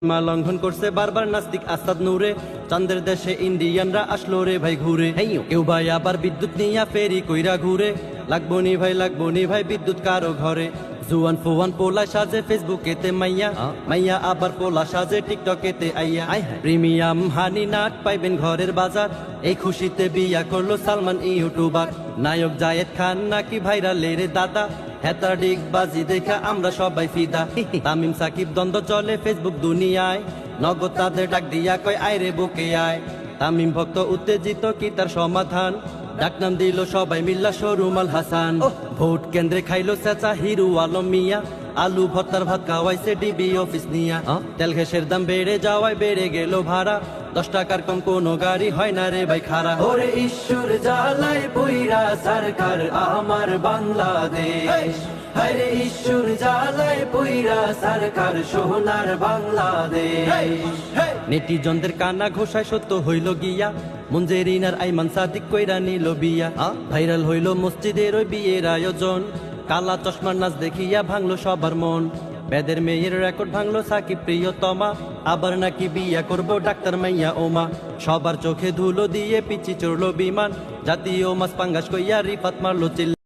মা লঙ্ঘন করছে বারবার নাস্তিক আসাদ নূরে, চাঁদের দেশে ইন্ডিয়ানরা আসলো রে ভাই ঘুরে। কেউ ভাই আবার বিদ্যুৎ নিয়া ফেরি কইরা ঘুরে, লাগবো নি ভাই বিদ্যুৎ কারো ঘরে। জুয়ান ফুয়ান পোলা সাজে ফেসবুকেতে মাইয়া, মাইয়া আবার পোলা সাজে টিকটকেতে আইয়া। প্রিমিয়াম হানি নাট পাইবেন ঘরের বাজার, এই খুশিতে বিয়া করলো সালমান ইউটিউবার। নায়ক জায়েদ খান নাকি ভাইরালের দাদা, হেতার ডিগ বাজি দেখা আমরা সবাই ফিদা। তামিম সাকিব দ্বন্দ্ব চলে ফেসবুক দুনিয়ায়, নগদ তাদের ডাক দিয়া কয় আয়রে বুকে আয়। তামিম ভক্ত উত্তেজিত কি তার সমাধান, ডাকনাম দিল সবাই মিল্লা শরুমাল হাসান। ভোট কেন্দ্রে খাইলো চেঁচা হিরু আলম মিয়া, আলু ভর্তার ভাত খাওয়াইছে ডিবি অফিস নিয়া। তেল গ্যাসের দাম বেড়ে যাওয়ায় বেড়ে গেল ভাড়া, 10 টাকার কম কোনো গাড়ি হয় না রে ভাই খাড়া। ওরে ঈশ্বর জ্বালায় পুইরা সরকার আমার বাংলাদেশ, হরে ঈশ্বর জ্বালায় পুইরা সরকার সোনার বাংলাদেশ। নেটিজনদের কানা ঘোষায় সত্য হইল গিয়া, মুঞ্জেরিনার আইমান সাদিক কইরা নিল বিয়া। ভাইরাল হইল মসজিদের ওই বিয়ের আয়োজন, কালা চশমার নাচ দেখিয়া ভাঙলো সবার মন। বেদের মেয়ের রেকর্ড ভাঙলো সাকিব প্রিয়তমা, আবার নাকি বিয়া করবো ডাক্তার মাইয়া ওমা। সবার চোখে ধুলো দিয়ে পিচি চড়লো বিমান, জাতীয় মাছ পাঙ্গাস কইয়া রিফাত মারলো চিল্লা।